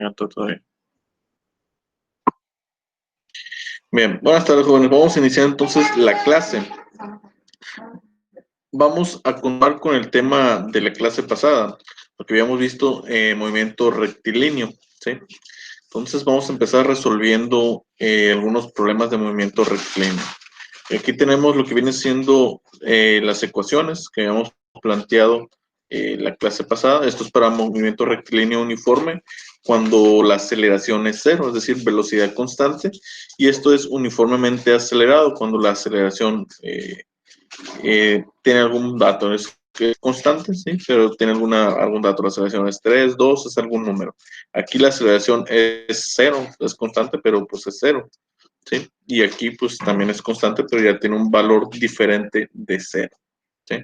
Ya está todavía. Bien, buenas tardes, jóvenes. Vamos a iniciar entonces la clase. Vamos a continuar con el tema de la clase pasada, porque habíamos visto movimiento rectilíneo, ¿sí? Entonces vamos a empezar resolviendo algunos problemas de movimiento rectilíneo. Aquí tenemos lo que viene siendo las ecuaciones que habíamos planteado la clase pasada. Esto es para movimiento rectilíneo uniforme cuando la aceleración es cero, es decir, velocidad constante, y esto es uniformemente acelerado cuando la aceleración tiene algún dato, es constante, sí, pero tiene algún dato, la aceleración es 3, 2, es algún número. Aquí la aceleración es cero, es constante, pero pues es cero, ¿sí? Y aquí pues también es constante, pero ya tiene un valor diferente de cero, ¿sí?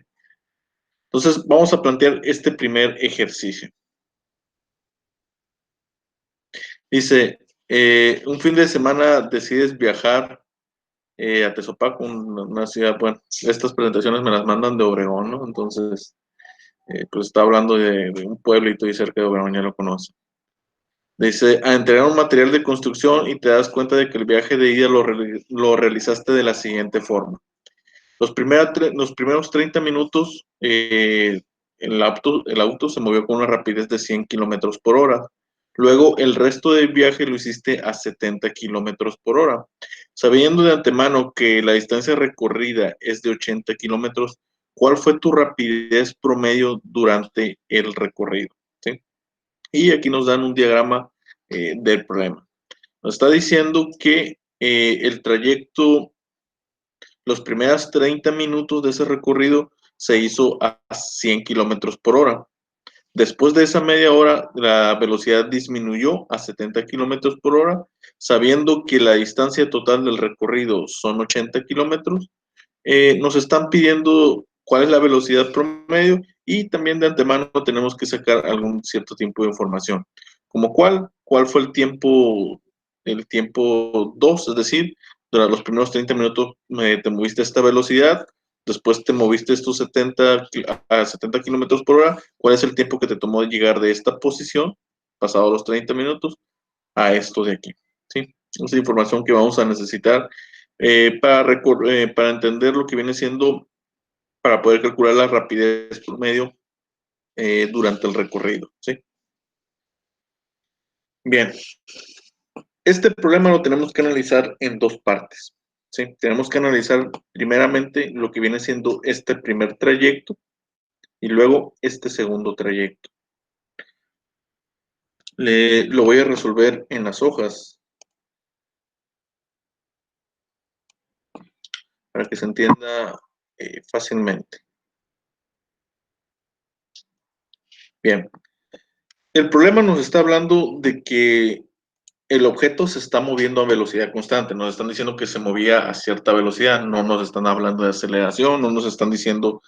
Entonces vamos a plantear este primer ejercicio. Dice, un fin de semana decides viajar a Tezopaco, una ciudad, bueno, estas presentaciones me las mandan de Obregón, ¿no? Entonces, pues está hablando de un pueblito ahí cerca de Obregón, ya lo conoce. Dice, a entregar un material de construcción y te das cuenta de que el viaje de ida lo realizaste de la siguiente forma. Los primeros 30 minutos, el auto se movió con una rapidez de 100 kilómetros por hora. Luego, el resto del viaje lo hiciste a 70 kilómetros por hora. Sabiendo de antemano que la distancia recorrida es de 80 kilómetros, ¿cuál fue tu rapidez promedio durante el recorrido? ¿Sí? Y aquí nos dan un diagrama del problema. Nos está diciendo que el trayecto, los primeros 30 minutos de ese recorrido se hizo a 100 kilómetros por hora. Después de esa media hora, la velocidad disminuyó a 70 kilómetros por hora, sabiendo que la distancia total del recorrido son 80 kilómetros. Nos están pidiendo cuál es la velocidad promedio y también de antemano tenemos que sacar algún cierto tiempo de información. Como cuál fue el tiempo 2, es decir, durante los primeros 30 minutos te moviste a esta velocidad, después te moviste estos 70 a 70 kilómetros por hora, ¿cuál es el tiempo que te tomó llegar de esta posición, pasado los 30 minutos, a esto de aquí? ¿Sí? Esa es información que vamos a necesitar para entender lo que viene siendo, para poder calcular la rapidez promedio durante el recorrido, ¿sí? Bien, este problema lo tenemos que analizar en dos partes, ¿sí? Tenemos que analizar primeramente lo que viene siendo este primer trayecto y luego este segundo trayecto. Lo voy a resolver en las hojas para que se entienda fácilmente. Bien, el problema nos está hablando de que el objeto se está moviendo a velocidad constante. Nos están diciendo que se movía a cierta velocidad. No nos están hablando de aceleración, no nos están diciendo,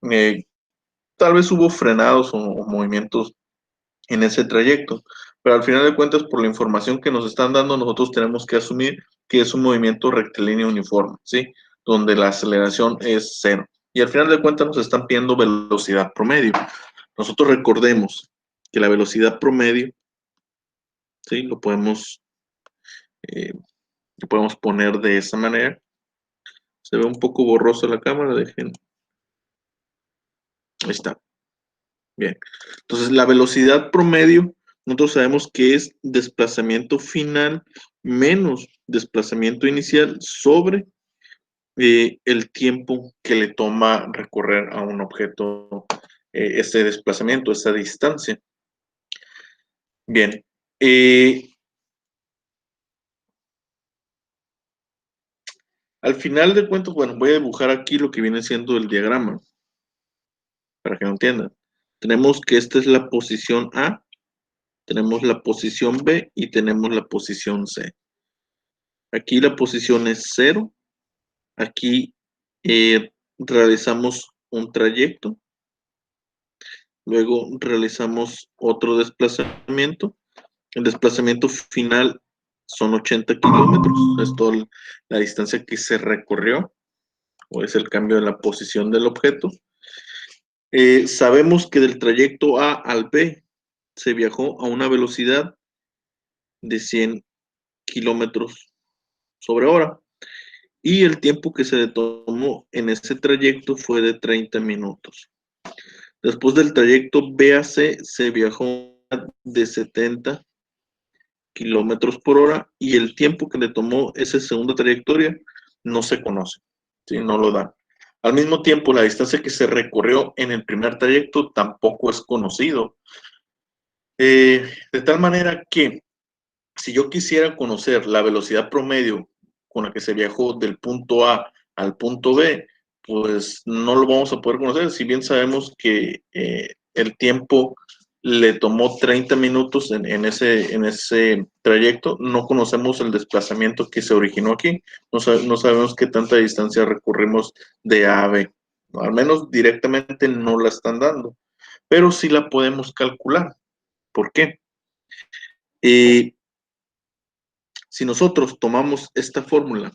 eh, tal vez hubo frenados o movimientos en ese trayecto. Pero al final de cuentas, por la información que nos están dando, nosotros tenemos que asumir que es un movimiento rectilíneo uniforme, ¿sí? Donde la aceleración es cero. Y al final de cuentas nos están pidiendo velocidad promedio. Nosotros recordemos que la velocidad promedio, ¿sí? Eh, lo podemos poner de esa manera. Se ve un poco borroso la cámara, dejen. Ahí está. Bien. Entonces, la velocidad promedio, nosotros sabemos que es desplazamiento final menos desplazamiento inicial sobre el tiempo que le toma recorrer a un objeto ese desplazamiento, esa distancia. Bien. Al final de cuentas, bueno, voy a dibujar aquí lo que viene siendo el diagrama, para que lo entiendan. Tenemos que esta es la posición A, tenemos la posición B y tenemos la posición C. Aquí la posición es 0. Aquí realizamos un trayecto. Luego realizamos otro desplazamiento. El desplazamiento final son 80 kilómetros. Es toda la distancia que se recorrió, o es el cambio de la posición del objeto. Sabemos que del trayecto A al B se viajó a una velocidad de 100 kilómetros sobre hora. Y el tiempo que se tomó en ese trayecto fue de 30 minutos. Después del trayecto B a C se viajó de 70 kilómetros por hora y el tiempo que le tomó esa segunda trayectoria no se conoce, ¿sí? No lo dan. Al mismo tiempo, la distancia que se recorrió en el primer trayecto tampoco es conocido. De tal manera que si yo quisiera conocer la velocidad promedio con la que se viajó del punto A al punto B, pues no lo vamos a poder conocer, si bien sabemos que el tiempo le tomó 30 minutos en ese trayecto, no conocemos el desplazamiento que se originó aquí, no sabemos qué tanta distancia recorrimos de A a B, al menos directamente no la están dando, pero sí la podemos calcular. ¿Por qué? Eh, Si nosotros tomamos esta fórmula,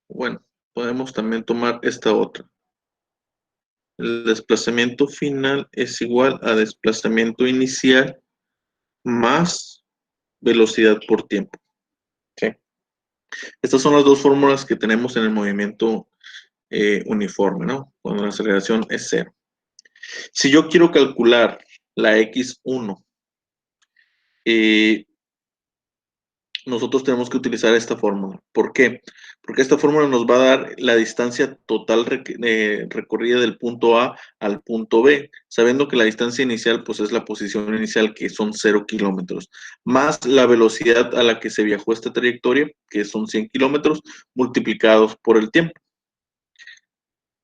bueno, podemos también tomar esta otra. El desplazamiento final es igual a desplazamiento inicial más velocidad por tiempo. ¿Sí? Estas son las dos fórmulas que tenemos en el movimiento uniforme, ¿no? Cuando la aceleración es cero. Si yo quiero calcular la X1, eh, nosotros tenemos que utilizar esta fórmula. ¿Por qué? Porque esta fórmula nos va a dar la distancia total recorrida del punto A al punto B, sabiendo que la distancia inicial pues es la posición inicial, que son 0 kilómetros, más la velocidad a la que se viajó esta trayectoria, que son 100 kilómetros, multiplicados por el tiempo.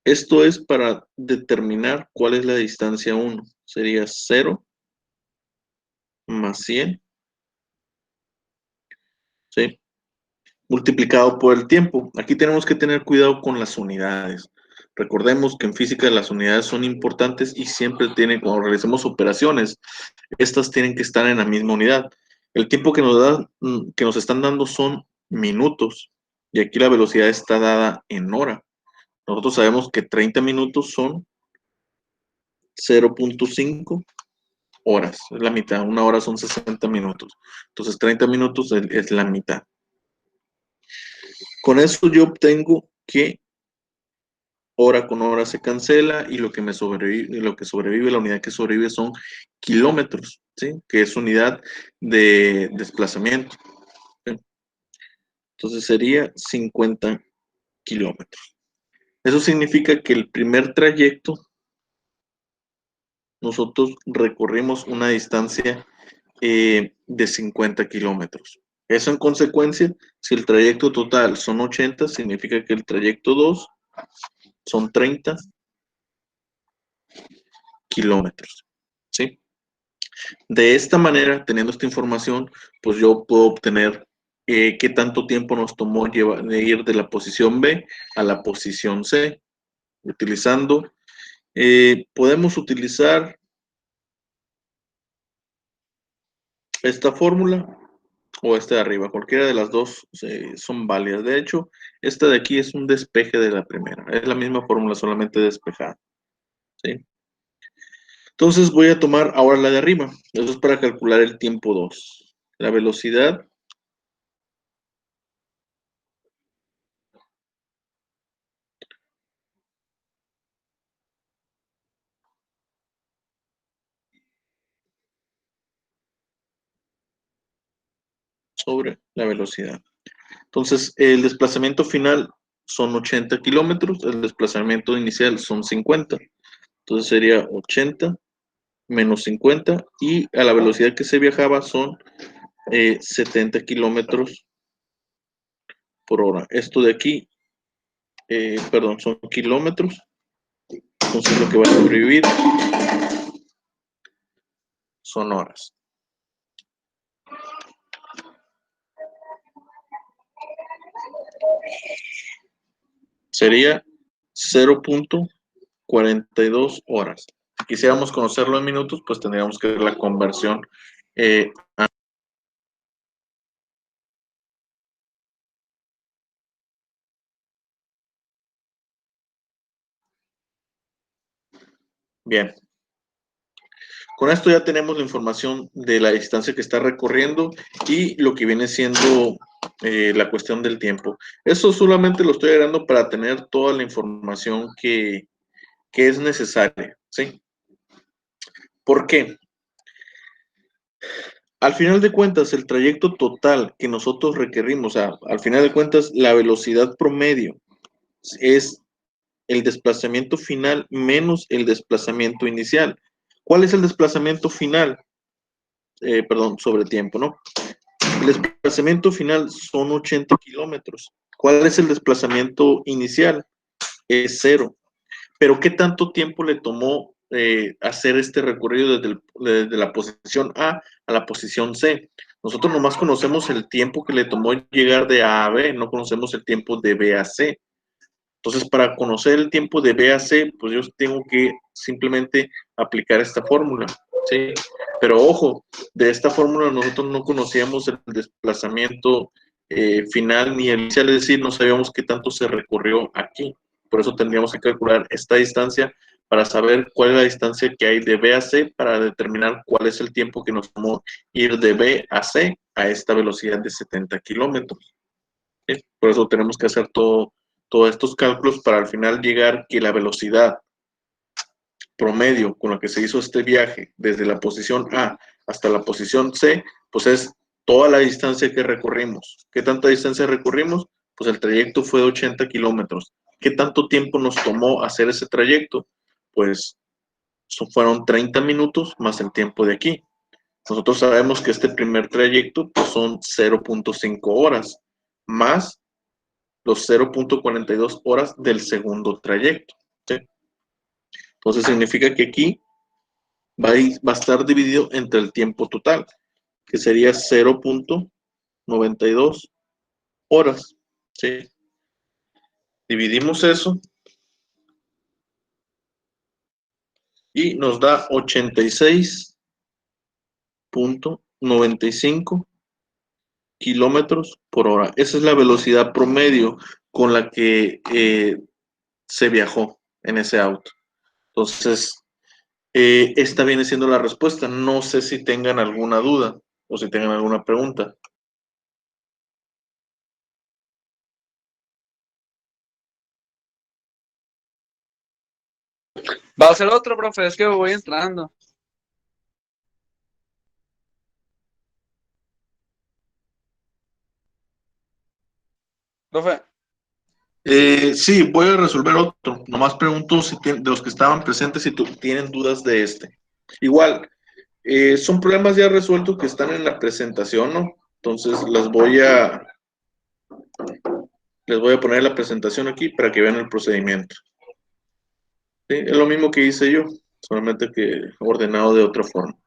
Esto es para determinar cuál es la distancia 1. Sería 0 más 100, ¿sí? Multiplicado por el tiempo. Aquí tenemos que tener cuidado con las unidades. Recordemos que en física las unidades son importantes y siempre tienen, cuando realicemos operaciones, estas tienen que estar en la misma unidad. El tiempo que nos están dando son minutos y aquí la velocidad está dada en hora. Nosotros sabemos que 30 minutos son 0.5 horas, es la mitad. Una hora son 60 minutos. Entonces 30 minutos es la mitad. Con eso yo obtengo que hora con hora se cancela y lo que sobrevive, la unidad que sobrevive son kilómetros, ¿sí? Que es unidad de desplazamiento, ¿sí? Entonces sería 50 kilómetros. Eso significa que el primer trayecto nosotros recorrimos una distancia de 50 kilómetros. Eso en consecuencia, si el trayecto total son 80, significa que el trayecto 2 son 30 kilómetros, ¿sí? De esta manera, teniendo esta información, pues yo puedo obtener qué tanto tiempo nos tomó de ir de la posición B a la posición C. Podemos utilizar esta fórmula o esta de arriba. Cualquiera de las dos son válidas. De hecho, esta de aquí es un despeje de la primera. Es la misma fórmula, solamente despejada, ¿sí? Entonces voy a tomar ahora la de arriba. Eso es para calcular el tiempo 2. La velocidad sobre la velocidad. Entonces, el desplazamiento final son 80 kilómetros, el desplazamiento inicial son 50. Entonces sería 80 menos 50 y a la velocidad que se viajaba son 70 kilómetros por hora. Esto de aquí, perdón, son kilómetros. Entonces lo que va a sobrevivir son horas. Sería 0.42 horas. Si quisiéramos conocerlo en minutos, pues tendríamos que ver la conversión. Bien. Con esto ya tenemos la información de la distancia que está recorriendo y lo que viene siendo la cuestión del tiempo. Eso solamente lo estoy agregando para tener toda la información que es necesaria, ¿sí? ¿Por qué? Al final de cuentas, el trayecto total que nosotros requerimos, o sea, al final de cuentas, la velocidad promedio es el desplazamiento final menos el desplazamiento inicial. ¿Cuál es el desplazamiento final? Perdón, sobre tiempo, ¿no? El desplazamiento final son 80 kilómetros. ¿Cuál es el desplazamiento inicial? Es 0. Pero ¿qué tanto tiempo le tomó hacer este recorrido desde la posición A la posición C? Nosotros nomás conocemos el tiempo que le tomó llegar de A a B, no conocemos el tiempo de B a C. Entonces, para conocer el tiempo de B a C, pues yo tengo que simplemente aplicar esta fórmula, ¿sí? Pero ojo, de esta fórmula nosotros no conocíamos el desplazamiento final ni el inicial, es decir, no sabíamos qué tanto se recorrió aquí. Por eso tendríamos que calcular esta distancia para saber cuál es la distancia que hay de B a C para determinar cuál es el tiempo que nos tomó ir de B a C a esta velocidad de 70 kilómetros. ¿Sí? Por eso tenemos que hacer todos estos cálculos para al final llegar que la velocidad promedio con la que se hizo este viaje desde la posición A hasta la posición C, pues es toda la distancia que recorrimos. ¿Qué tanta distancia recorrimos? Pues el trayecto fue de 80 kilómetros. ¿Qué tanto tiempo nos tomó hacer ese trayecto? Pues fueron 30 minutos más el tiempo de aquí. Nosotros sabemos que este primer trayecto pues son 0.5 horas, más los 0.42 horas del segundo trayecto. ¿Sí? Entonces significa que aquí va a estar dividido entre el tiempo total, que sería 0.92 horas. ¿Sí? Dividimos eso y nos da 86.95 kilómetros por hora. Esa es la velocidad promedio con la que se viajó en ese auto. Entonces, esta viene siendo la respuesta. No sé si tengan alguna duda o si tengan alguna pregunta. Va a ser otro, profe, es que voy entrando. Profe, Sí, voy a resolver otro. Nomás pregunto si de los que estaban presentes si tienen dudas de este. Igual, son problemas ya resueltos que están en la presentación, ¿no? Entonces les voy a poner la presentación aquí para que vean el procedimiento. ¿Sí? Es lo mismo que hice yo, solamente que ordenado de otra forma.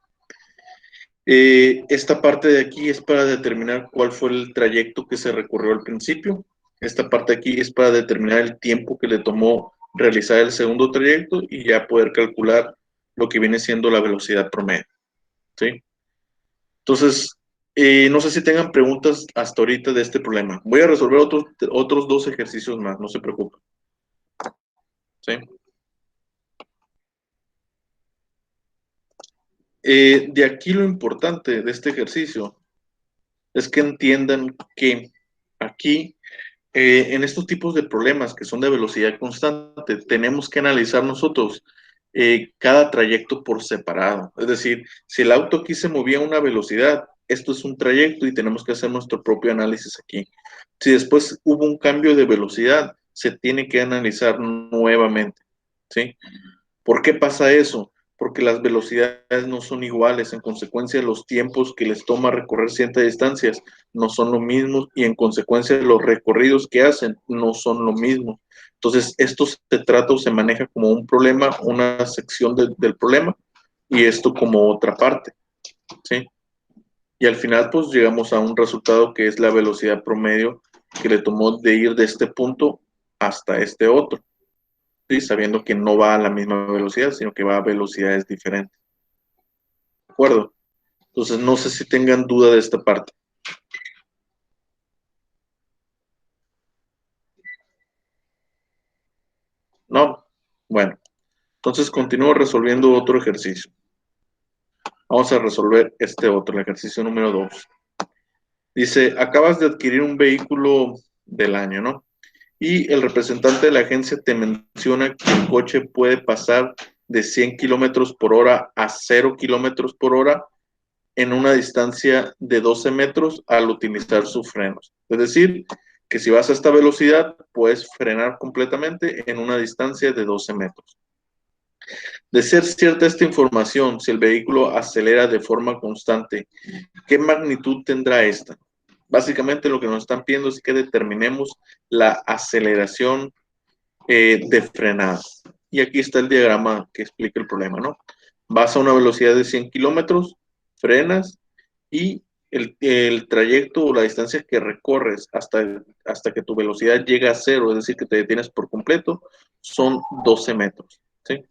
Esta parte de aquí es para determinar cuál fue el trayecto que se recorrió al principio. Esta parte de aquí es para determinar el tiempo que le tomó realizar el segundo trayecto y ya poder calcular lo que viene siendo la velocidad promedio. ¿Sí? Entonces, no sé si tengan preguntas hasta ahorita de este problema. Voy a resolver otros dos ejercicios más, no se preocupen. ¿Sí? De aquí lo importante de este ejercicio es que entiendan que aquí, en estos tipos de problemas que son de velocidad constante, tenemos que analizar nosotros cada trayecto por separado. Es decir, si el auto aquí se movía a una velocidad, esto es un trayecto y tenemos que hacer nuestro propio análisis aquí. Si después hubo un cambio de velocidad, se tiene que analizar nuevamente. ¿Sí? ¿Por qué pasa eso? Porque las velocidades no son iguales, en consecuencia los tiempos que les toma recorrer ciertas distancias no son lo mismo y en consecuencia los recorridos que hacen no son lo mismo. Entonces esto se trata o se maneja como un problema, una sección del problema y esto como otra parte, ¿sí? Y al final pues llegamos a un resultado que es la velocidad promedio que le tomó de ir de este punto hasta este otro. ¿Sí? Sabiendo que no va a la misma velocidad, sino que va a velocidades diferentes. ¿De acuerdo? Entonces, no sé si tengan duda de esta parte. ¿No? Bueno, entonces continúo resolviendo otro ejercicio. Vamos a resolver este otro, el ejercicio número 2. Dice, acabas de adquirir un vehículo del año, ¿no? Y el representante de la agencia te menciona que el coche puede pasar de 100 kilómetros por hora a 0 kilómetros por hora en una distancia de 12 metros al utilizar sus frenos. Es decir, que si vas a esta velocidad, puedes frenar completamente en una distancia de 12 metros. De ser cierta esta información, si el vehículo acelera de forma constante, ¿qué magnitud tendrá esta? Básicamente lo que nos están pidiendo es que determinemos la aceleración de frenada. Y aquí está el diagrama que explica el problema, ¿no? Vas a una velocidad de 100 kilómetros, frenas y el trayecto o la distancia que recorres hasta que tu velocidad llega a cero, es decir, que te detienes por completo, son 12 metros, ¿sí?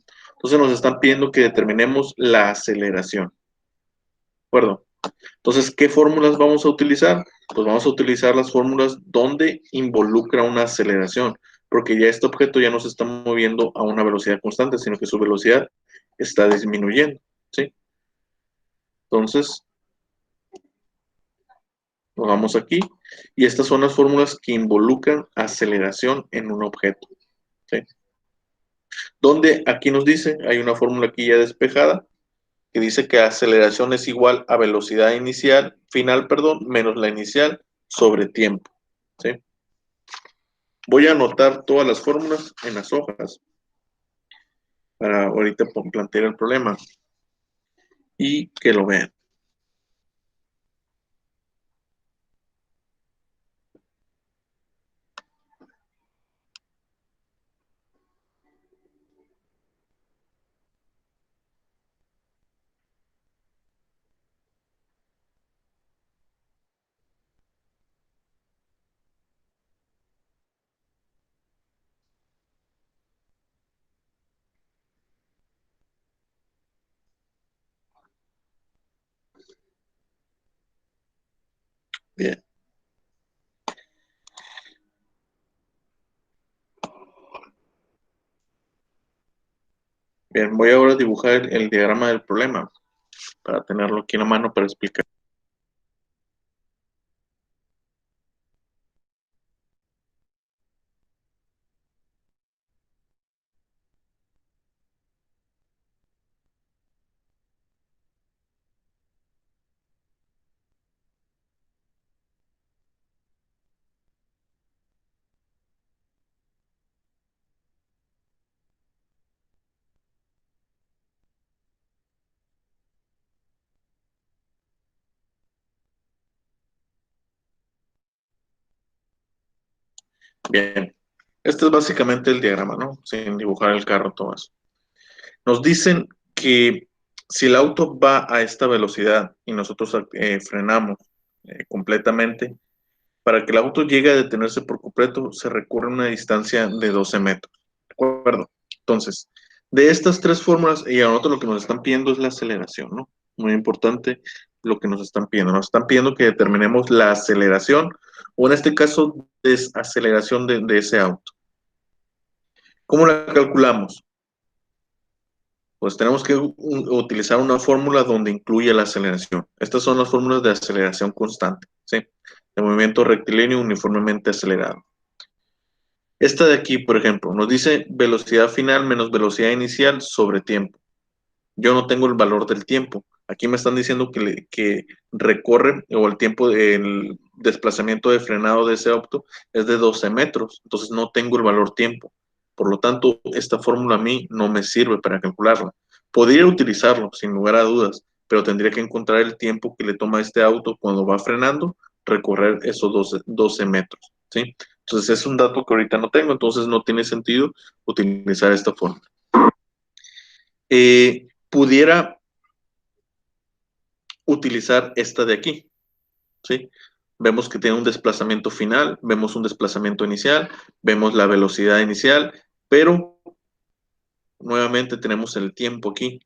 Entonces nos están pidiendo que determinemos la aceleración, ¿de acuerdo? Entonces, ¿qué fórmulas vamos a utilizar? Pues vamos a utilizar las fórmulas donde involucra una aceleración, porque ya este objeto ya no se está moviendo a una velocidad constante, sino que su velocidad está disminuyendo, ¿sí? Entonces, nos vamos aquí, y estas son las fórmulas que involucran aceleración en un objeto, ¿sí? Donde aquí nos dice, hay una fórmula aquí ya despejada, que dice que aceleración es igual a velocidad inicial, final, perdón, menos la inicial sobre tiempo, ¿sí? Voy a anotar todas las fórmulas en las hojas para ahorita plantear el problema y que lo vean. Bien. Bien, voy ahora a dibujar el diagrama del problema para tenerlo aquí en la mano para explicar. Bien, este es básicamente el diagrama, ¿no? Sin dibujar el carro, todo eso. Nos dicen que si el auto va a esta velocidad y nosotros frenamos completamente, para que el auto llegue a detenerse por completo, se recorre una distancia de 12 metros. ¿De acuerdo? Entonces, de estas tres fórmulas, y a nosotros lo que nos están pidiendo es la aceleración, ¿no? Muy importante lo que nos están pidiendo. Nos están pidiendo que determinemos la aceleración, o en este caso, desaceleración de ese auto. ¿Cómo la calculamos? Pues tenemos que utilizar una fórmula donde incluya la aceleración. Estas son las fórmulas de aceleración constante, ¿sí? De movimiento rectilíneo uniformemente acelerado. Esta de aquí, por ejemplo, nos dice velocidad final menos velocidad inicial sobre tiempo. Yo no tengo el valor del tiempo. Aquí me están diciendo que recorre, o el tiempo del desplazamiento de frenado de ese auto es de 12 metros. Entonces no tengo el valor tiempo. Por lo tanto, esta fórmula a mí no me sirve para calcularla. Podría utilizarlo, sin lugar a dudas, pero tendría que encontrar el tiempo que le toma a este auto cuando va frenando, recorrer esos 12 metros, ¿sí? Entonces es un dato que ahorita no tengo, entonces no tiene sentido utilizar esta fórmula. Pudiera utilizar esta de aquí, ¿sí? Vemos que tiene un desplazamiento final, vemos un desplazamiento inicial, vemos la velocidad inicial, pero nuevamente tenemos el tiempo aquí,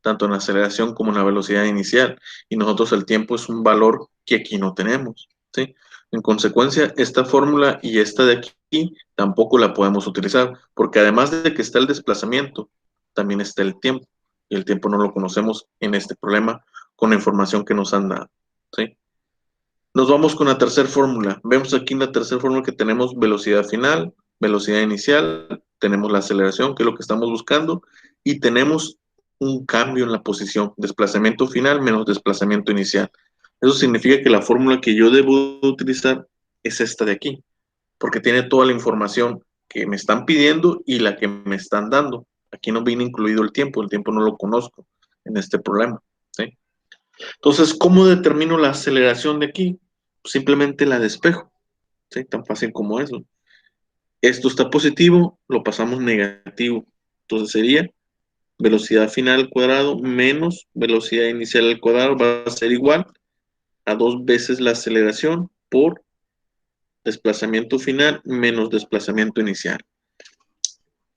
tanto en la aceleración como en la velocidad inicial, y nosotros el tiempo es un valor que aquí no tenemos, ¿sí? En consecuencia, esta fórmula y esta de aquí tampoco la podemos utilizar, porque además de que está el desplazamiento, también está el tiempo, y el tiempo no lo conocemos en este problema, con la información que nos han dado, ¿sí? Nos vamos con la tercera fórmula. Vemos aquí en la tercera fórmula que tenemos velocidad final, velocidad inicial, tenemos la aceleración, que es lo que estamos buscando, y tenemos un cambio en la posición, desplazamiento final menos desplazamiento inicial. Eso significa que la fórmula que yo debo utilizar es esta de aquí, porque tiene toda la información que me están pidiendo y la que me están dando. Aquí no viene incluido el tiempo no lo conozco en este problema, ¿sí? Entonces, ¿cómo determino la aceleración de aquí? Simplemente la despejo, ¿sí? Tan fácil como eso. Esto está positivo, lo pasamos negativo. Entonces sería velocidad final al cuadrado menos velocidad inicial al cuadrado va a ser igual a 2 veces la aceleración por desplazamiento final menos desplazamiento inicial.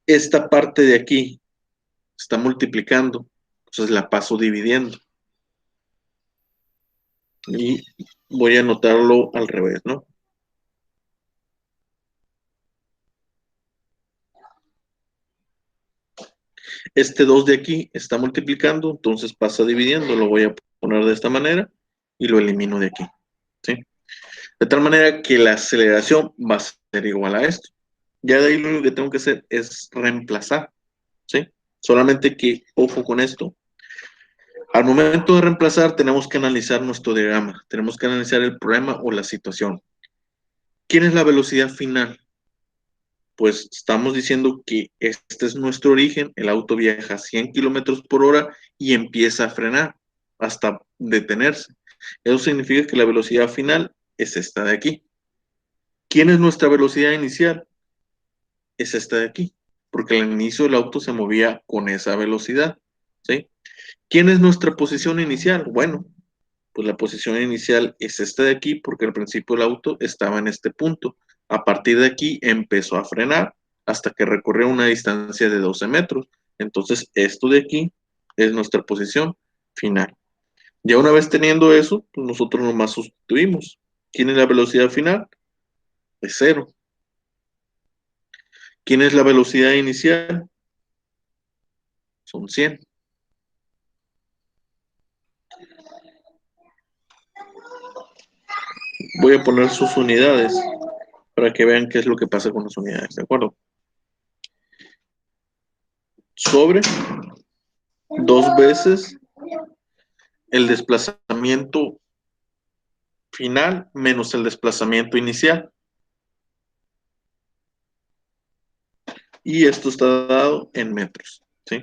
Esta parte de aquí está multiplicando, entonces la paso dividiendo. Y voy a anotarlo al revés, ¿no? Este 2 de aquí está multiplicando, entonces pasa dividiendo, lo voy a poner de esta manera y lo elimino de aquí, ¿sí? De tal manera que la aceleración va a ser igual a esto. Ya de ahí lo único que tengo que hacer es reemplazar, ¿sí? Solamente que, ojo con esto, al momento de reemplazar tenemos que analizar nuestro diagrama, tenemos que analizar el problema o la situación. ¿Quién es la velocidad final? Pues estamos diciendo que este es nuestro origen, el auto viaja a 100 kilómetros por hora y empieza a frenar hasta detenerse. Eso significa que la velocidad final es esta de aquí. ¿Quién es nuestra velocidad inicial? Es esta de aquí, porque al inicio el auto se movía con esa velocidad, ¿sí? ¿Quién es nuestra posición inicial? Bueno, pues la posición inicial es esta de aquí, porque al principio el auto estaba en este punto. A partir de aquí empezó a frenar hasta que recorrió una distancia de 12 metros. Entonces, esto de aquí es nuestra posición final. Ya una vez teniendo eso, pues nosotros nomás sustituimos. ¿Quién es la velocidad final? Es cero. ¿Quién es la velocidad inicial? Son 100. Voy a poner sus unidades para que vean qué es lo que pasa con las unidades, ¿de acuerdo? Sobre 2 veces el desplazamiento final menos el desplazamiento inicial. Y esto está dado en metros, ¿sí?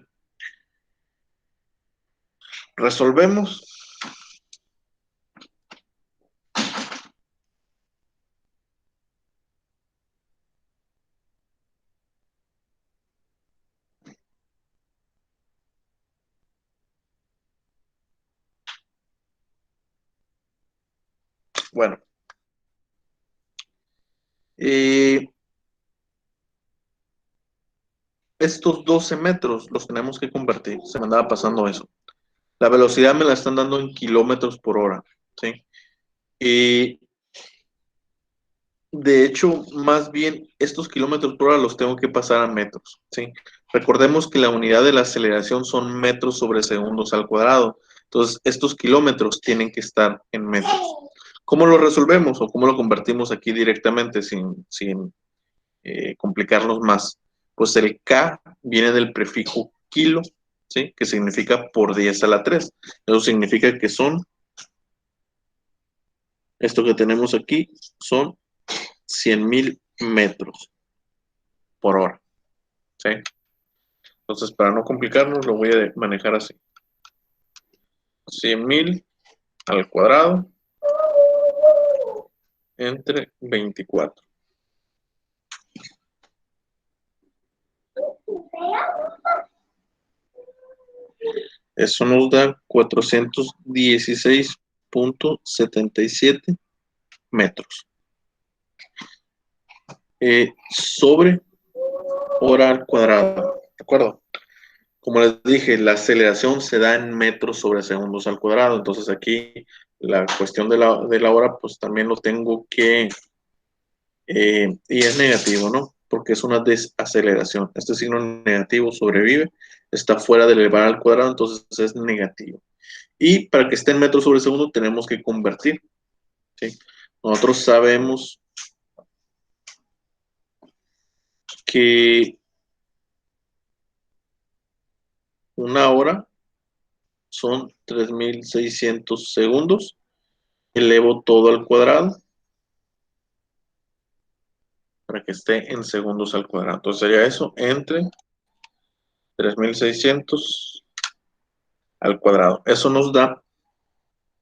Resolvemos. Bueno. Estos 12 metros los tenemos que convertir. Se me andaba pasando eso. La velocidad me la están dando en kilómetros por hora, ¿sí? Y de hecho, más bien, estos kilómetros por hora los tengo que pasar a metros, ¿sí? Recordemos que la unidad de la aceleración son metros sobre segundos al cuadrado. Entonces, estos kilómetros tienen que estar en metros. ¿Cómo lo resolvemos o cómo lo convertimos aquí directamente sin complicarnos más? Pues el K viene del prefijo kilo, ¿sí? Que significa por 10 a la 3. Eso significa que son, esto que tenemos aquí, son 100,000 metros por hora, ¿sí? Entonces, para no complicarnos, lo voy a manejar así. 100,000 al cuadrado entre 24. Eso nos da 416.77 metros. Sobre hora al cuadrado, ¿de acuerdo? Como les dije, la aceleración se da en metros sobre segundos al cuadrado. Entonces aquí la cuestión de la hora, pues también lo tengo que, y es negativo, ¿no? Porque es una desaceleración. Este signo negativo sobrevive, está fuera del elevar al cuadrado, entonces es negativo. Y para que esté en metros sobre segundo tenemos que convertir, ¿sí? Nosotros sabemos que una hora son 3600 segundos. Elevo todo al cuadrado para que esté en segundos al cuadrado. Entonces sería eso entre 3600 al cuadrado. Eso nos da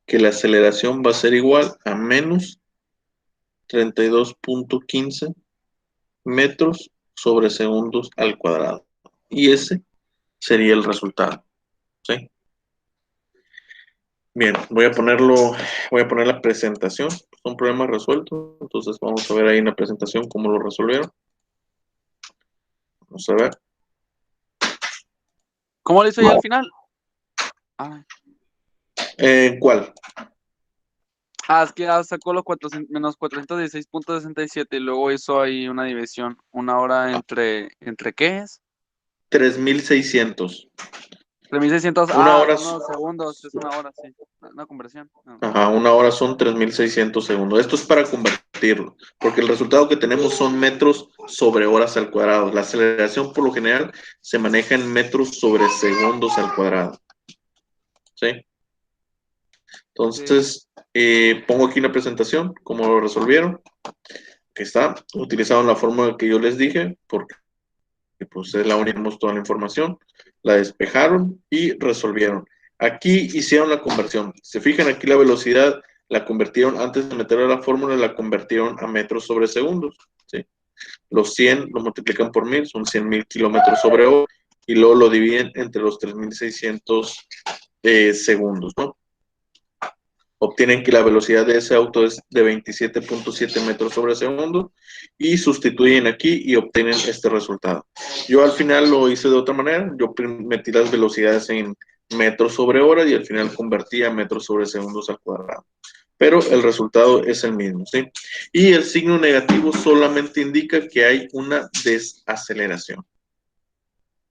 que la aceleración va a ser igual a menos 32.15 metros sobre segundos al cuadrado. Y ese sería el resultado, ¿sí? Bien, voy a poner la presentación. Son problemas resueltos, entonces vamos a ver ahí en la presentación cómo lo resolvieron. Vamos a ver. ¿Cómo lo hizo ya al final? Ah, ¿Cuál? es que sacó los 400, menos 416.67 y luego hizo ahí una división. Una hora ¿entre qué es? 3600. 3600, Una hora, unos segundos, es una hora, sí. Una conversión. No. ajá, una hora son 3600 segundos. Esto es para convertirlo, porque el resultado que tenemos son metros sobre horas al cuadrado. La aceleración por lo general se maneja en metros sobre segundos al cuadrado. ¿Sí? Sí. Entonces, pongo aquí una presentación, cómo lo resolvieron. Que está, utilizaron la fórmula que yo les dije, porque pues la unimos toda la información, la despejaron y resolvieron. Aquí hicieron la conversión. Se fijan aquí la velocidad, la convirtieron, antes de meter a la fórmula, la convirtieron a metros sobre segundos. ¿Sí? Los 100 lo multiplican por 1000, son 100,000 kilómetros sobre hora, y luego lo dividen entre los 3600 segundos, ¿no? Obtienen que la velocidad de ese auto es de 27.7 metros sobre segundo y sustituyen aquí y obtienen este resultado. Yo al final lo hice de otra manera, yo metí las velocidades en metros sobre hora y al final convertí a metros sobre segundos al cuadrado. Pero el resultado es el mismo, ¿sí? Y el signo negativo solamente indica que hay una desaceleración,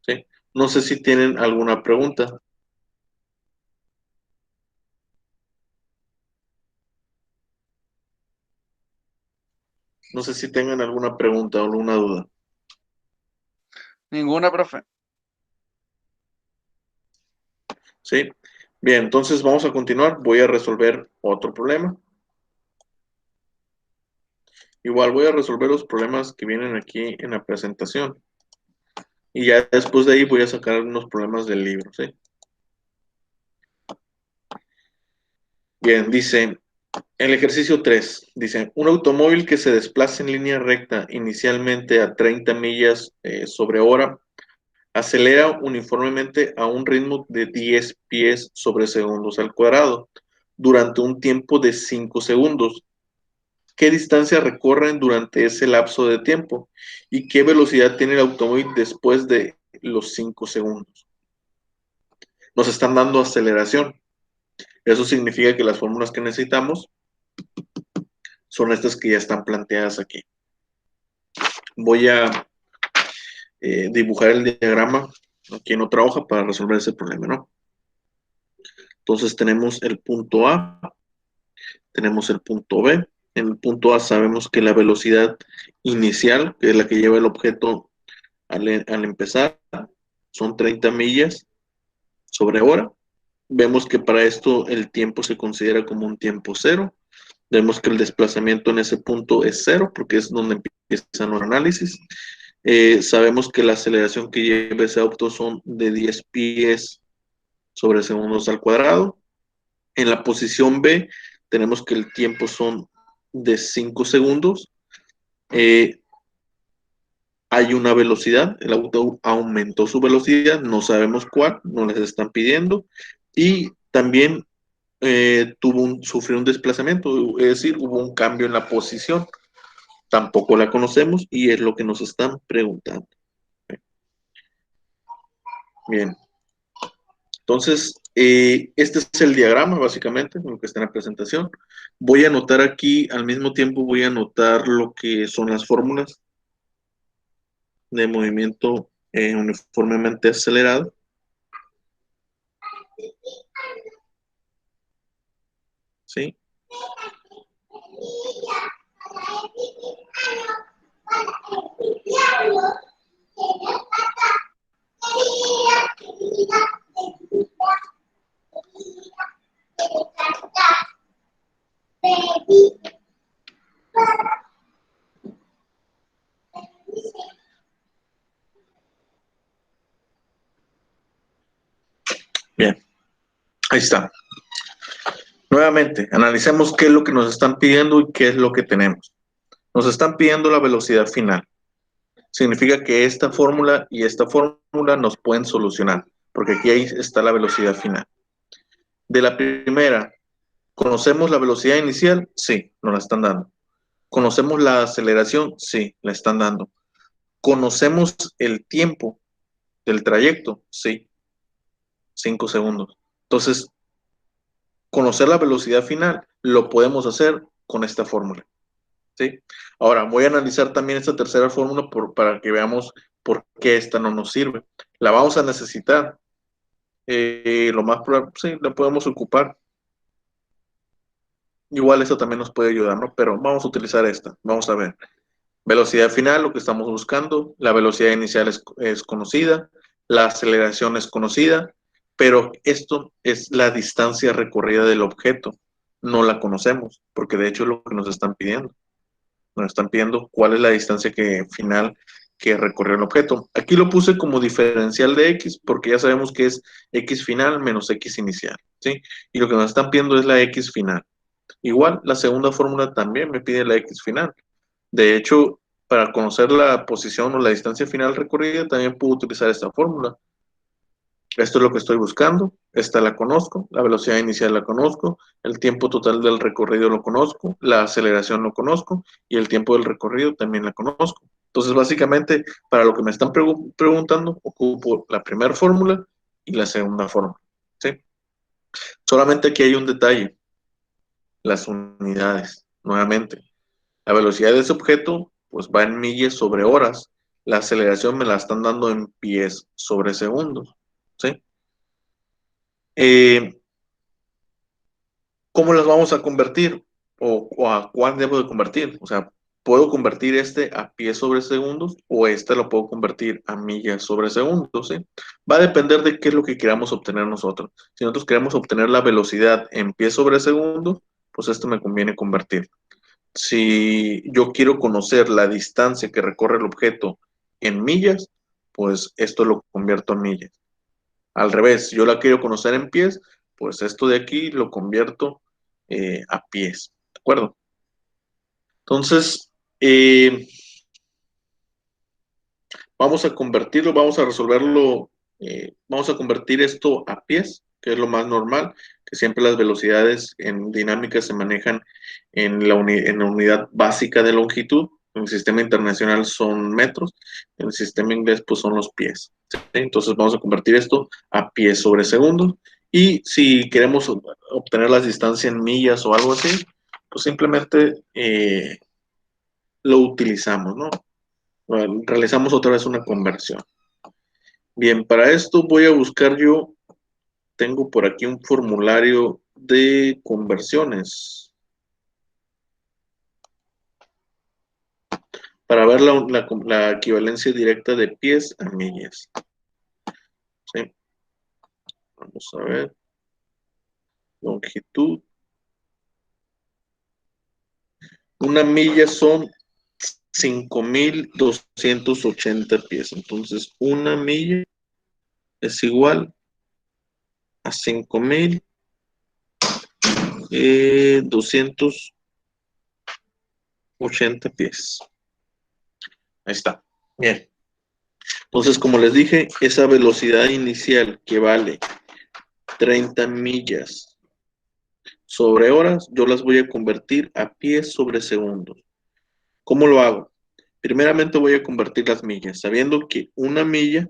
¿sí? No sé si tienen alguna pregunta. No sé si tengan alguna pregunta o alguna duda. Ninguna, profe. ¿Sí? Bien, entonces vamos a continuar. Voy a resolver otro problema. Igual voy a resolver los problemas que vienen aquí en la presentación. Y ya después de ahí voy a sacar unos problemas del libro, ¿sí? Bien, dice, el ejercicio 3, dice, un automóvil que se desplaza en línea recta inicialmente a 30 millas sobre hora, acelera uniformemente a un ritmo de 10 pies sobre segundos al cuadrado durante un tiempo de 5 segundos. ¿Qué distancia recorren durante ese lapso de tiempo? ¿Y qué velocidad tiene el automóvil después de los 5 segundos? Nos están dando aceleración. Eso significa que las fórmulas que necesitamos son estas que ya están planteadas aquí. Voy a dibujar el diagrama aquí en otra hoja para resolver ese problema, ¿no? Entonces tenemos el punto A, tenemos el punto B. En el punto A sabemos que la velocidad inicial, que es la que lleva el objeto al empezar, son 30 millas sobre hora. Vemos que para esto el tiempo se considera como un tiempo cero. Vemos que el desplazamiento en ese punto es cero, porque es donde empieza nuestro análisis. Sabemos que la aceleración que lleva ese auto son de 10 pies sobre segundos al cuadrado. En la posición B tenemos que el tiempo son de 5 segundos. Hay una velocidad, el auto aumentó su velocidad, no sabemos cuál, no les están pidiendo, y también sufrió un desplazamiento, es decir, hubo un cambio en la posición, tampoco la conocemos y es lo que nos están preguntando. Bien, entonces, este es el diagrama básicamente, lo que está en la presentación. Voy a anotar aquí, al mismo tiempo voy a anotar lo que son las fórmulas de movimiento uniformemente acelerado. ¿sí? Bien, ahí está. Nuevamente, analicemos qué es lo que nos están pidiendo y qué es lo que tenemos. Nos están pidiendo la velocidad final. Significa que esta fórmula y esta fórmula nos pueden solucionar, porque aquí ahí está la velocidad final. De la primera, ¿conocemos la velocidad inicial? Sí, nos la están dando. ¿Conocemos la aceleración? Sí, la están dando. ¿Conocemos el tiempo del trayecto? Sí, 5 segundos. Entonces, conocer la velocidad final lo podemos hacer con esta fórmula. ¿Sí? Ahora, voy a analizar también esta tercera fórmula para que veamos por qué esta no nos sirve. La vamos a necesitar. Lo más probable, sí, la podemos ocupar. Igual esto también nos puede ayudar, ¿no? Pero vamos a utilizar esta. Vamos a ver. Velocidad final, lo que estamos buscando. La velocidad inicial es conocida. La aceleración es conocida. Pero esto es la distancia recorrida del objeto. No la conocemos, porque de hecho es lo que nos están pidiendo. Nos están pidiendo cuál es la distancia final que recorrió el objeto. Aquí lo puse como diferencial de x porque ya sabemos que es x final menos x inicial, ¿sí? Y lo que nos están pidiendo es la x final. Igual, la segunda fórmula también me pide la x final. De hecho, para conocer la posición o la distancia final recorrida, también puedo utilizar esta fórmula. Esto es lo que estoy buscando. Esta la conozco, la velocidad inicial la conozco, el tiempo total del recorrido lo conozco, la aceleración lo conozco y el tiempo del recorrido también la conozco. Entonces, básicamente, para lo que me están preguntando, ocupo la primera fórmula y la segunda fórmula. ¿Sí? Solamente aquí hay un detalle, las unidades. Nuevamente, la velocidad de ese objeto pues va en millas sobre horas. La aceleración me la están dando en pies sobre segundos. ¿Sí? Eh, ¿Cómo las vamos a convertir? ¿O a cuál debo de convertir? O sea, ¿puedo convertir este a pies sobre segundos o este lo puedo convertir a millas sobre segundos? ¿Sí? Va a depender de qué es lo que queramos obtener nosotros. Si nosotros queremos obtener la velocidad en pies sobre segundos, pues esto me conviene convertir. Si yo quiero conocer la distancia que recorre el objeto en millas, pues esto lo convierto en millas. Al revés, si yo la quiero conocer en pies, pues esto de aquí lo convierto a pies. ¿De acuerdo? Entonces, vamos a convertirlo, vamos a resolverlo, vamos a convertir esto a pies, que es lo más normal, que siempre las velocidades en dinámica se manejan en la unidad básica de longitud. En el sistema internacional son metros, en el sistema inglés pues son los pies. ¿Sí? Entonces vamos a convertir esto a pies sobre segundos. Y si queremos obtener las distancias en millas o algo así, pues simplemente lo utilizamos, ¿no? Bueno, realizamos otra vez una conversión. Bien, para esto voy a buscar tengo por aquí un formulario de conversiones para ver la equivalencia directa de pies a millas. ¿Sí? Vamos a ver. Longitud. Una milla son 5.280 pies. Entonces, una milla es igual a 5.280 pies. Ahí está. Bien. Entonces, como les dije, esa velocidad inicial que vale 30 millas sobre horas, yo las voy a convertir a pies sobre segundos. ¿Cómo lo hago? Primeramente voy a convertir las millas, sabiendo que una milla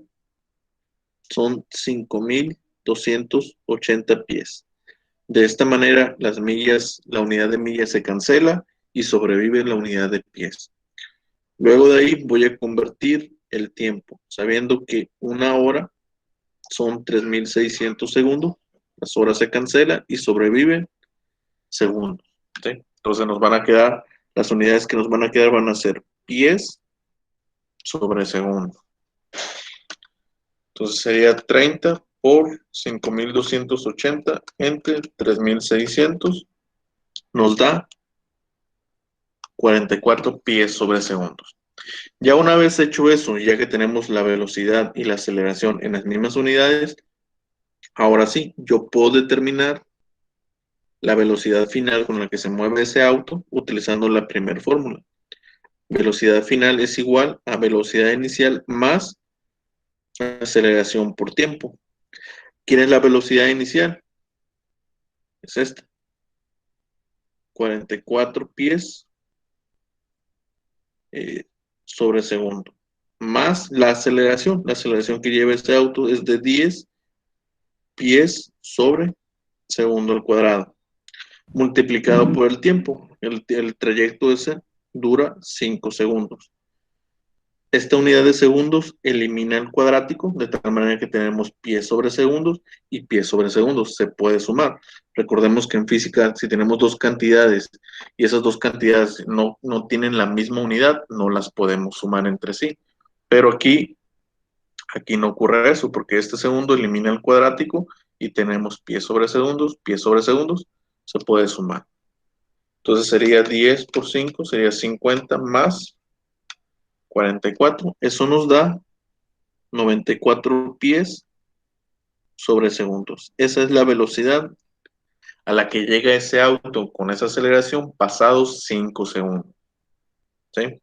son 5.280 pies. De esta manera, la unidad de millas se cancela y sobrevive la unidad de pies. Luego de ahí voy a convertir el tiempo, sabiendo que una hora son 3.600 segundos, las horas se cancelan y sobreviven segundos. ¿Sí? Entonces nos van a quedar, las unidades que nos van a quedar van a ser pies sobre segundo. Entonces sería 30 por 5.280 entre 3.600 nos da 44 pies sobre segundos. Ya una vez hecho eso, ya que tenemos la velocidad y la aceleración en las mismas unidades, ahora sí, yo puedo determinar la velocidad final con la que se mueve ese auto utilizando la primera fórmula. Velocidad final es igual a velocidad inicial más aceleración por tiempo. ¿Quién es la velocidad inicial? Es esta. 44 pies sobre segundo. Más la aceleración. La aceleración que lleva este auto es de 10 pies sobre segundo al cuadrado. Multiplicado por el tiempo. El trayecto ese dura 5 segundos. Esta unidad de segundos elimina el cuadrático, de tal manera que tenemos pies sobre segundos y pies sobre segundos. Se puede sumar. Recordemos que en física, si tenemos dos cantidades y esas dos cantidades no tienen la misma unidad, no las podemos sumar entre sí. Pero aquí no ocurre eso, porque este segundo elimina el cuadrático y tenemos pies sobre segundos, se puede sumar. Entonces sería 10 por 5, sería 50 más 44. Eso nos da 94 pies sobre segundos. Esa es la velocidad a la que llega ese auto con esa aceleración pasados 5 segundos. ¿Sí?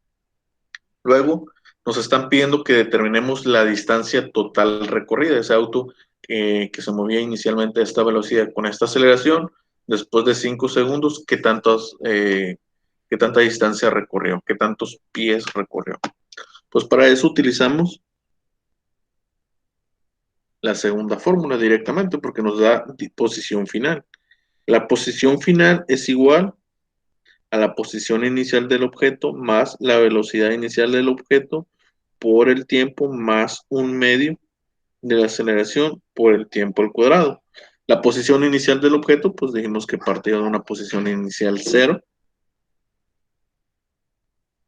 Luego nos están pidiendo que determinemos la distancia total recorrida. Ese auto que se movía inicialmente a esta velocidad con esta aceleración, después de 5 segundos, ¿qué tanta distancia recorrió? ¿Qué tantos pies recorrió? Pues para eso utilizamos la segunda fórmula directamente porque nos da posición final. La posición final es igual a la posición inicial del objeto más la velocidad inicial del objeto por el tiempo más un medio de la aceleración por el tiempo al cuadrado. La posición inicial del objeto, pues dijimos que partía de una posición inicial 0.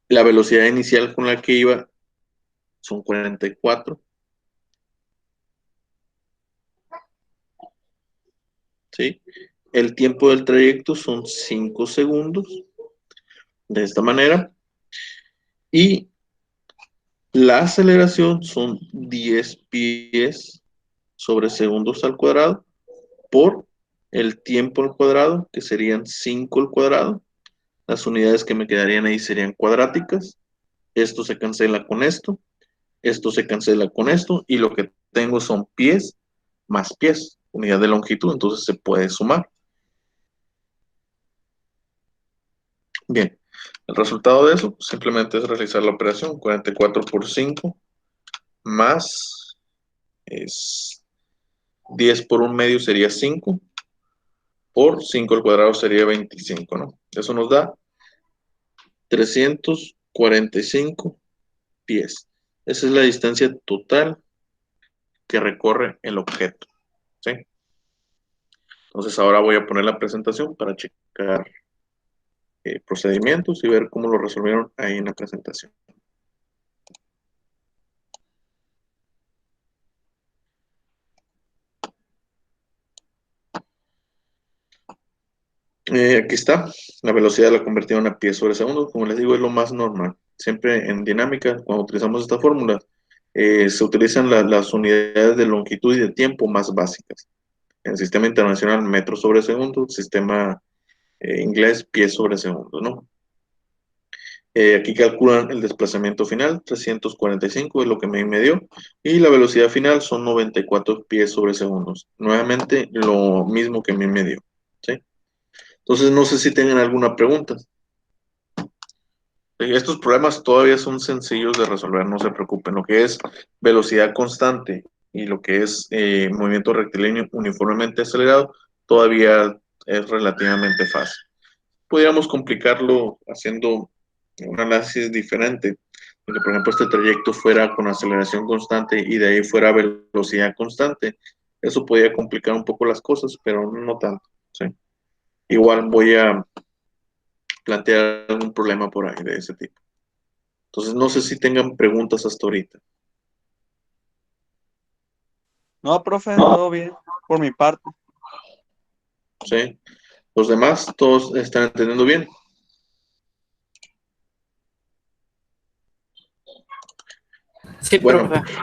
La velocidad inicial con la que iba son 44. ¿Sí? El tiempo del trayecto son 5 segundos. De esta manera. Y la aceleración son 10 pies sobre segundos al cuadrado por el tiempo al cuadrado, que serían 5 al cuadrado. Las unidades que me quedarían ahí serían cuadráticas. Esto se cancela con esto se cancela con esto, y lo que tengo son pies más pies, unidad de longitud, entonces se puede sumar. Bien, el resultado de eso pues, simplemente es realizar la operación. 44 por 5 más es 10 por un medio sería 5, por 5 al cuadrado sería 25, ¿no? Eso nos da 345 pies. Esa es la distancia total que recorre el objeto, ¿sí? Entonces ahora voy a poner la presentación para checar procedimientos y ver cómo lo resolvieron ahí en la presentación. Aquí está, la velocidad la convirtieron a pies sobre segundo. Como les digo, es lo más normal. Siempre en dinámica, cuando utilizamos esta fórmula, se utilizan las unidades de longitud y de tiempo más básicas. En el sistema internacional, metros sobre segundo, sistema inglés, pies sobre segundo, ¿no? Aquí calculan el desplazamiento final, 345 es lo que me dio, y la velocidad final son 94 pies sobre segundos. Nuevamente, lo mismo que me dio, ¿sí? Entonces, no sé si tengan alguna pregunta. Estos problemas todavía son sencillos de resolver, no se preocupen. Lo que es velocidad constante y lo que es movimiento rectilíneo uniformemente acelerado, todavía es relativamente fácil. Podríamos complicarlo haciendo un análisis diferente, donde por ejemplo este trayecto fuera con aceleración constante y de ahí fuera velocidad constante. Eso podría complicar un poco las cosas, pero no tanto, ¿sí? igual voy a plantear algún problema por ahí de ese tipo. Entonces, no sé si tengan preguntas hasta ahorita. No, profe, todo bien, por mi parte. ¿Sí? Los demás, todos están entendiendo bien. Sí, Bueno, profe.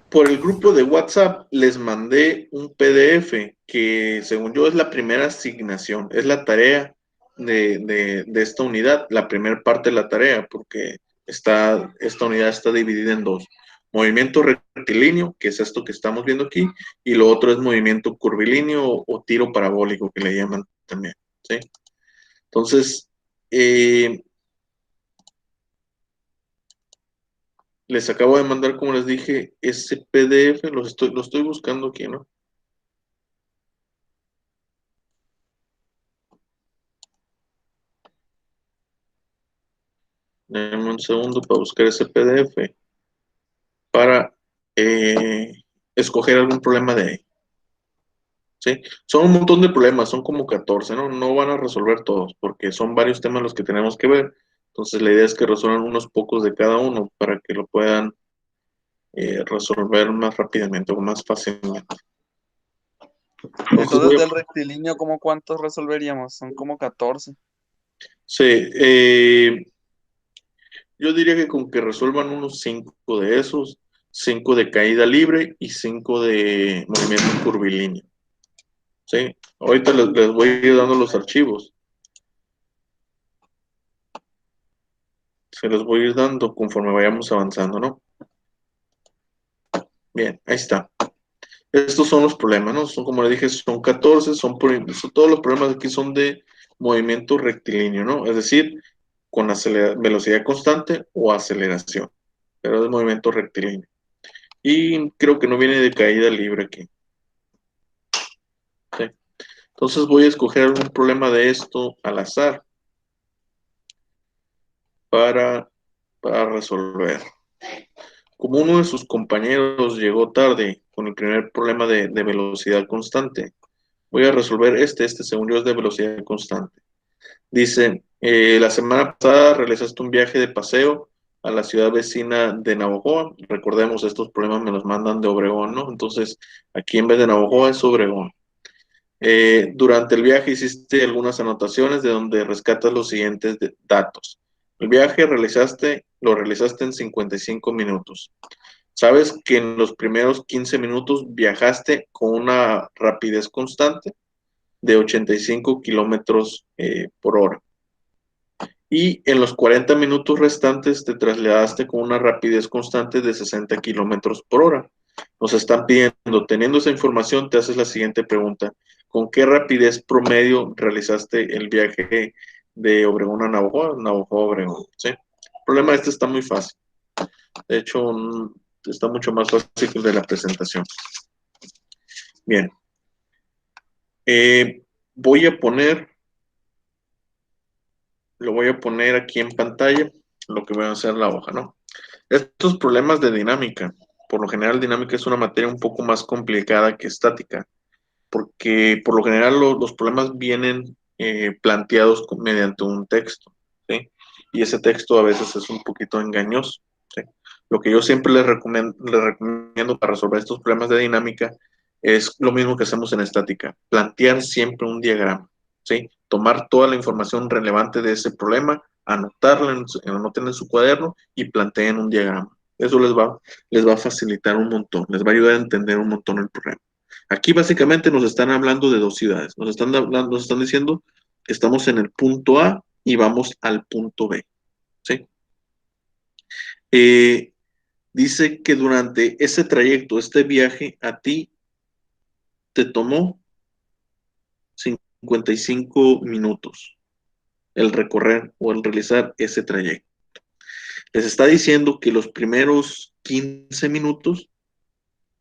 por el grupo de WhatsApp les mandé un PDF que según yo es la primera asignación, es la tarea de esta unidad, la primera parte de la tarea, porque esta unidad está dividida en dos. Movimiento rectilíneo, que es esto que estamos viendo aquí, y lo otro es movimiento curvilíneo o tiro parabólico, que le llaman también. ¿Sí? Entonces, les acabo de mandar, como les dije, ese PDF, lo estoy buscando aquí, ¿no? Dame un segundo para buscar ese PDF para escoger algún problema de ahí. ¿Sí? Son un montón de problemas, son como 14, ¿no? No van a resolver todos, porque son varios temas los que tenemos que ver. Entonces, la idea es que resuelvan unos pocos de cada uno para que lo puedan resolver más rápidamente o más fácilmente. Entonces, del rectilíneo, ¿cómo cuántos resolveríamos? Son como 14. Sí, yo diría que con que resuelvan unos 5 de esos, 5 de caída libre y 5 de movimiento curvilíneo. ¿Sí? Ahorita les voy a ir dando los archivos. Se los voy a ir dando conforme vayamos avanzando, ¿no? Bien, ahí está. Estos son los problemas, ¿no? Son, como le dije, son 14, todos los problemas aquí son de movimiento rectilíneo, ¿no? Es decir, con velocidad constante o aceleración, pero de movimiento rectilíneo. Y creo que no viene de caída libre aquí. ¿Sí? Entonces voy a escoger algún problema de esto al azar para resolver. Como uno de sus compañeros llegó tarde con el primer problema de velocidad constante, voy a resolver este según yo es de velocidad constante. Dice, la semana pasada realizaste un viaje de paseo a la ciudad vecina de Navojoa. Recordemos, estos problemas me los mandan de Obregón, ¿no? Entonces, aquí en vez de Navojoa es Obregón. Durante el viaje hiciste algunas anotaciones de donde rescatas los siguientes datos. El viaje lo realizaste en 55 minutos. Sabes que en los primeros 15 minutos viajaste con una rapidez constante de 85 kilómetros por hora. Y en los 40 minutos restantes te trasladaste con una rapidez constante de 60 kilómetros por hora. Nos están pidiendo, teniendo esa información, te haces la siguiente pregunta. ¿Con qué rapidez promedio realizaste el viaje de Obregón a Navojoa, Navojoa a Obregón? ¿Sí? El problema este está muy fácil. De hecho, está mucho más fácil que el de la presentación. Bien. Voy a poner, lo voy a poner aquí en pantalla, lo que voy a hacer en la hoja, ¿no? Estos problemas de dinámica, por lo general dinámica es una materia un poco más complicada que estática, porque por lo general los problemas vienen planteados mediante un texto, ¿sí? Y ese texto a veces es un poquito engañoso, ¿sí? Lo que yo siempre les recomiendo para resolver estos problemas de dinámica es lo mismo que hacemos en estática, plantear siempre un diagrama, ¿sí? Tomar toda la información relevante de ese problema, anotarla, anoten en su cuaderno y planteen un diagrama. Eso les va a facilitar un montón, les va a ayudar a entender un montón el problema. Aquí básicamente nos están hablando de dos ciudades. Nos están diciendo que estamos en el punto A y vamos al punto B. ¿Sí? Dice que durante ese trayecto, este viaje, a ti te tomó 55 minutos el recorrer o el realizar ese trayecto. Les está diciendo que los primeros 15 minutos,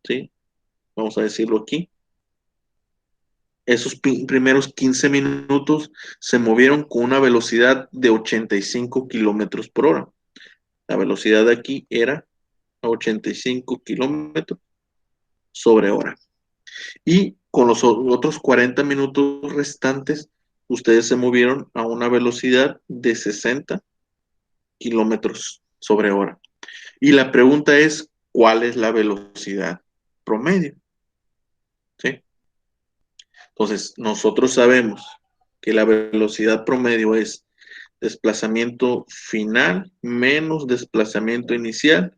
¿sí? Vamos a decirlo aquí, esos primeros 15 minutos se movieron con una velocidad de 85 kilómetros por hora. La velocidad de aquí era a 85 kilómetros sobre hora. Y con los otros 40 minutos restantes, ustedes se movieron a una velocidad de 60 kilómetros sobre hora. Y la pregunta es, ¿cuál es la velocidad promedio? ¿Sí? Entonces, nosotros sabemos que la velocidad promedio es desplazamiento final menos desplazamiento inicial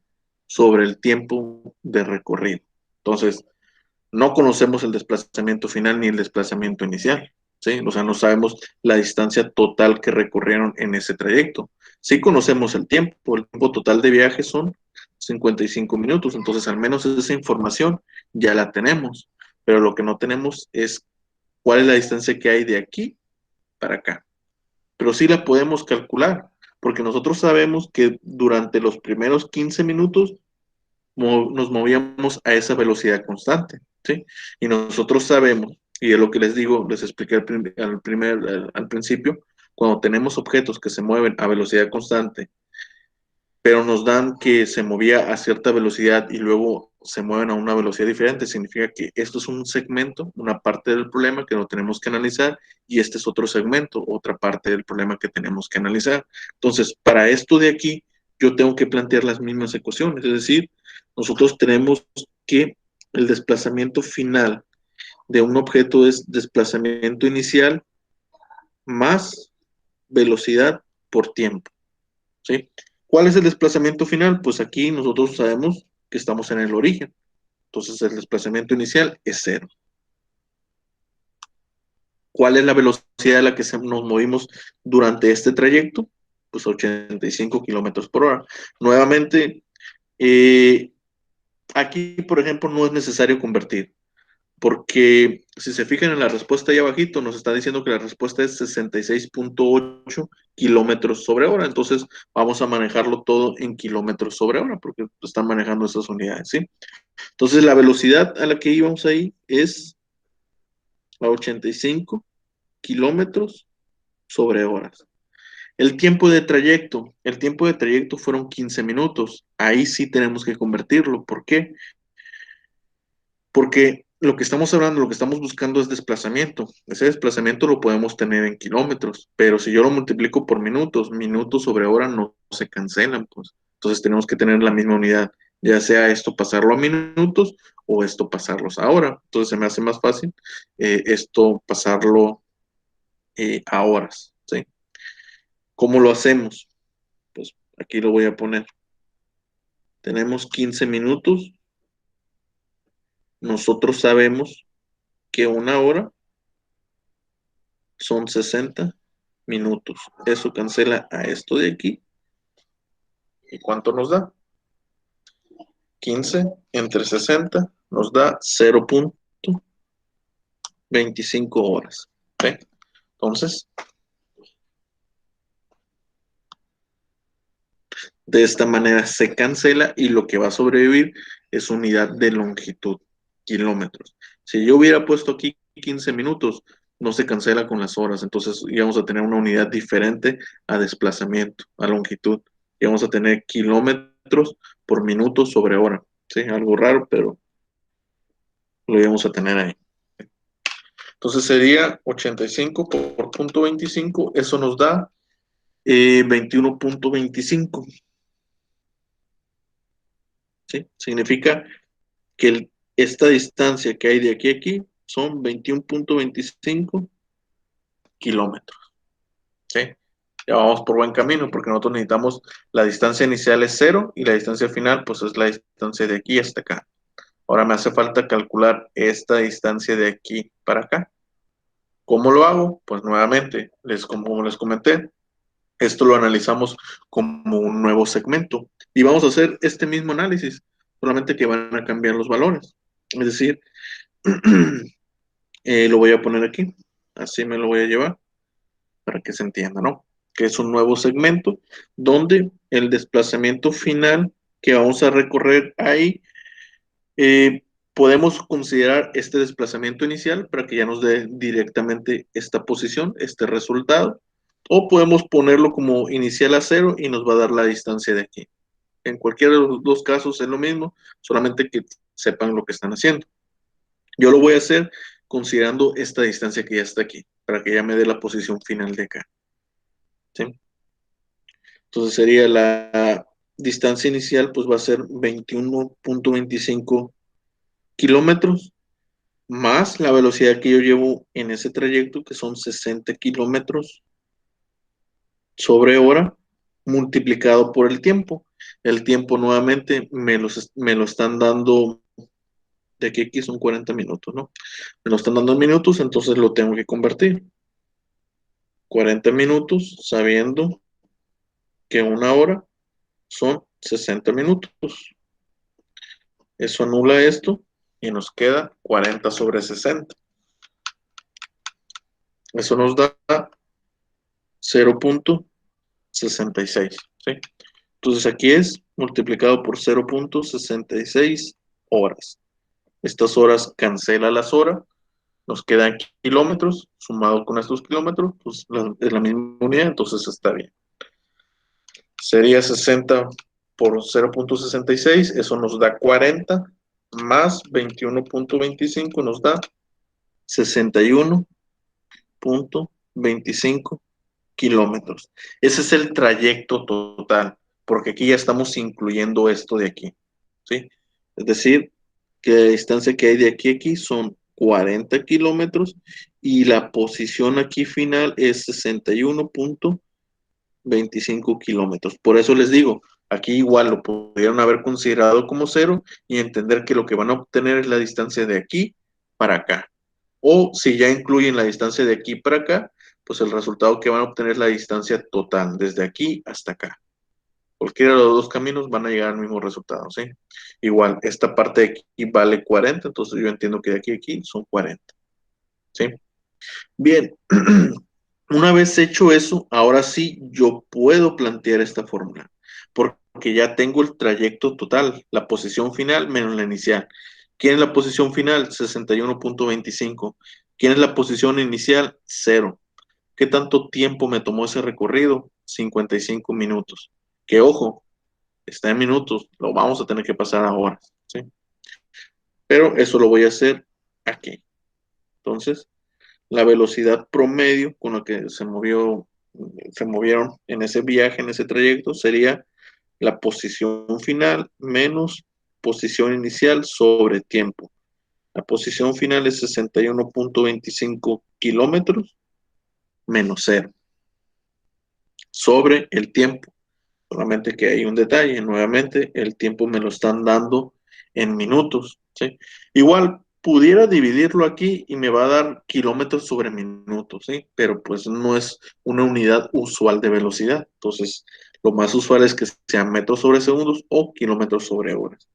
sobre el tiempo de recorrido. Entonces, no conocemos el desplazamiento final ni el desplazamiento inicial, ¿sí? O sea, no sabemos la distancia total que recorrieron en ese trayecto. Sí conocemos el tiempo total de viaje son 55 minutos, entonces al menos esa información ya la tenemos, pero lo que no tenemos es cuál es la distancia que hay de aquí para acá. Pero sí la podemos calcular, porque nosotros sabemos que durante los primeros 15 minutos nos movíamos a esa velocidad constante, ¿sí? Y nosotros sabemos, y es lo que les digo, les expliqué al principio, cuando tenemos objetos que se mueven a velocidad constante, pero nos dan que se movía a cierta velocidad y luego se mueven a una velocidad diferente, significa que esto es un segmento, una parte del problema que no tenemos que analizar y este es otro segmento, otra parte del problema que tenemos que analizar. Entonces, para esto de aquí, yo tengo que plantear las mismas ecuaciones, es decir, nosotros tenemos que el desplazamiento final de un objeto es desplazamiento inicial más velocidad por tiempo, ¿sí? ¿Cuál es el desplazamiento final? Pues aquí nosotros sabemos que estamos en el origen. Entonces el desplazamiento inicial es 0. ¿Cuál es la velocidad a la que nos movimos durante este trayecto? Pues 85 kilómetros por hora. Nuevamente, aquí, por ejemplo, no es necesario convertir, porque si se fijan en la respuesta ahí abajito, nos está diciendo que la respuesta es 66.8 kilómetros sobre hora. Entonces vamos a manejarlo todo en kilómetros sobre hora, porque están manejando esas unidades, ¿sí? Entonces la velocidad a la que íbamos ahí es a 85 kilómetros sobre horas. El tiempo de trayecto fueron 15 minutos. Ahí sí tenemos que convertirlo. ¿Por qué? Porque lo que estamos hablando, lo que estamos buscando es desplazamiento. Ese desplazamiento lo podemos tener en kilómetros, pero si yo lo multiplico por minutos, minutos sobre hora no se cancelan, pues. Entonces tenemos que tener la misma unidad, ya sea esto pasarlo a minutos o esto pasarlos a hora. Entonces se me hace más fácil esto pasarlo a horas, ¿sí? ¿Cómo lo hacemos? Pues aquí lo voy a poner. Tenemos 15 minutos. Nosotros sabemos que una hora son 60 minutos. Eso cancela a esto de aquí. ¿Y cuánto nos da? 15 entre 60 nos da 0.25 horas. ¿Sí? Entonces, de esta manera se cancela y lo que va a sobrevivir es unidad de longitud, kilómetros. Si yo hubiera puesto aquí 15 minutos, no se cancela con las horas, entonces íbamos a tener una unidad diferente a desplazamiento, a longitud. Íbamos a tener kilómetros por minuto sobre hora. ¿Sí? Algo raro, pero lo íbamos a tener ahí. Entonces sería 85 por punto 25, eso nos da 21.25. ¿Sí? Significa que esta distancia que hay de aquí a aquí son 21.25 kilómetros. ¿Sí? Ya vamos por buen camino porque nosotros necesitamos, la distancia inicial es 0 y la distancia final pues es la distancia de aquí hasta acá. Ahora me hace falta calcular esta distancia de aquí para acá. ¿Cómo lo hago? Pues nuevamente, como les comenté, esto lo analizamos como un nuevo segmento y vamos a hacer este mismo análisis, solamente que van a cambiar los valores. Es decir, lo voy a poner aquí, así me lo voy a llevar para que se entienda, ¿no? Que es un nuevo segmento donde el desplazamiento final que vamos a recorrer ahí, podemos considerar este desplazamiento inicial para que ya nos dé directamente esta posición, este resultado, o podemos ponerlo como inicial a 0 y nos va a dar la distancia de aquí. En cualquiera de los dos casos es lo mismo, solamente que sepan lo que están haciendo. Yo lo voy a hacer considerando esta distancia que ya está aquí, para que ya me dé la posición final de acá. ¿Sí? Entonces sería la distancia inicial, pues va a ser 21.25 kilómetros, más la velocidad que yo llevo en ese trayecto, que son 60 kilómetros sobre hora, multiplicado por el tiempo. El tiempo nuevamente me lo están dando, de aquí a aquí son 40 minutos, ¿no? Me lo están dando en minutos, entonces lo tengo que convertir. 40 minutos, sabiendo que una hora son 60 minutos. Eso anula esto y nos queda 40 sobre 60. Eso nos da 0.66, ¿sí? Entonces aquí es multiplicado por 0.66 horas. Estas horas cancela las horas, nos quedan kilómetros, sumado con estos kilómetros, pues es la misma unidad, entonces está bien. Sería 60 por 0.66, eso nos da 40, más 21.25 nos da 61.25 kilómetros. Ese es el trayecto total, porque aquí ya estamos incluyendo esto de aquí, ¿sí? Es decir, que la distancia que hay de aquí a aquí son 40 kilómetros y la posición aquí final es 61.25 kilómetros. Por eso les digo, aquí igual lo pudieron haber considerado como cero y entender que lo que van a obtener es la distancia de aquí para acá. O si ya incluyen la distancia de aquí para acá, pues el resultado que van a obtener es la distancia total, desde aquí hasta acá. Cualquiera de los dos caminos van a llegar al mismo resultado, ¿sí? Igual, esta parte de aquí vale 40, entonces yo entiendo que de aquí a aquí son 40, ¿sí? Bien, una vez hecho eso, ahora sí yo puedo plantear esta fórmula, porque ya tengo el trayecto total, la posición final menos la inicial. ¿Quién es la posición final? 61.25. ¿Quién es la posición inicial? 0. ¿Qué tanto tiempo me tomó ese recorrido? 55 minutos. Que ojo, está en minutos, lo vamos a tener que pasar a horas, ¿sí? Pero eso lo voy a hacer aquí. Entonces, la velocidad promedio con la que se movieron en ese viaje, en ese trayecto, sería la posición final menos posición inicial sobre tiempo. La posición final es 61.25 kilómetros menos 0 sobre el tiempo. Solamente que hay un detalle, nuevamente el tiempo me lo están dando en minutos, ¿sí? Igual pudiera dividirlo aquí y me va a dar kilómetros sobre minutos, ¿sí? Pero pues no es una unidad usual de velocidad. Entonces, lo más usual es que sean metros sobre segundos o kilómetros sobre horas.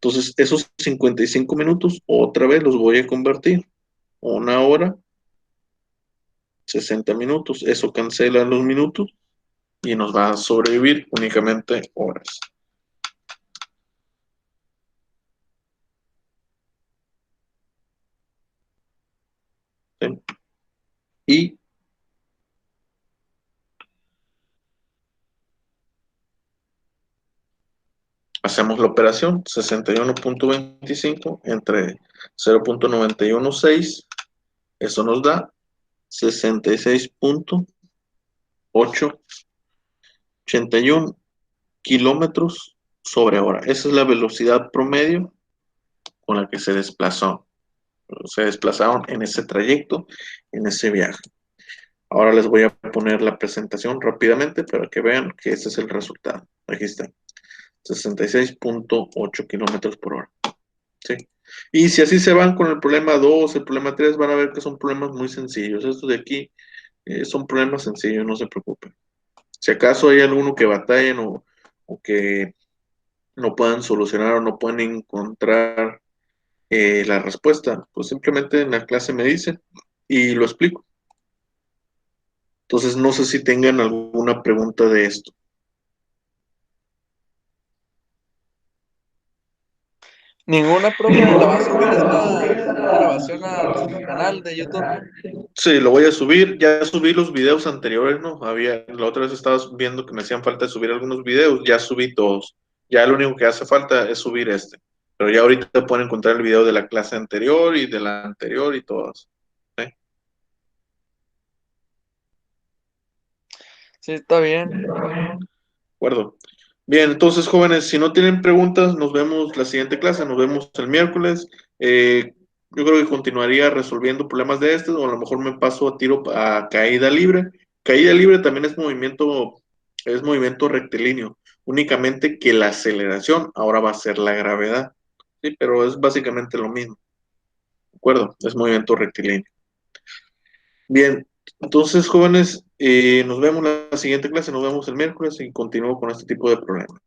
Entonces, esos 55 minutos, otra vez los voy a convertir. Una hora, 60 minutos. Eso cancela los minutos y nos va a sobrevivir únicamente horas. ¿Sí? Y hacemos la operación 61.25 entre 0.916, eso nos da 66.881 kilómetros sobre hora. Esa es la velocidad promedio con la que se desplazó. Se desplazaron en ese trayecto, en ese viaje. Ahora les voy a poner la presentación rápidamente para que vean que ese es el resultado. Aquí está. 66.8 kilómetros por hora. ¿Sí? Y si así se van con el problema 2, el problema 3, van a ver que son problemas muy sencillos. Estos de aquí son problemas sencillos, no se preocupen. Si acaso hay alguno que batallen o que no puedan solucionar o no puedan encontrar la respuesta, pues simplemente en la clase me dicen y lo explico. Entonces, no sé si tengan alguna pregunta de esto. Ninguna, profe, ¿la va a subir esta grabación a su canal de YouTube? Sí, lo voy a subir. Ya subí los videos anteriores, ¿no? La otra vez estaba viendo que me hacían falta subir algunos videos. Ya subí todos. Ya lo único que hace falta es subir este. Pero ya ahorita pueden encontrar el video de la clase anterior y de la anterior y todas. Sí, está bien. De acuerdo. Bien, entonces, jóvenes, si no tienen preguntas, nos vemos la siguiente clase, nos vemos el miércoles. Yo creo que continuaría resolviendo problemas de estos, o a lo mejor me paso a tiro a caída libre. Caída libre también es movimiento rectilíneo, únicamente que la aceleración ahora va a ser la gravedad, ¿sí? Pero es básicamente lo mismo, ¿de acuerdo? Es movimiento rectilíneo. Bien, entonces, jóvenes, nos vemos la siguiente clase, nos vemos el miércoles y continúo con este tipo de problemas.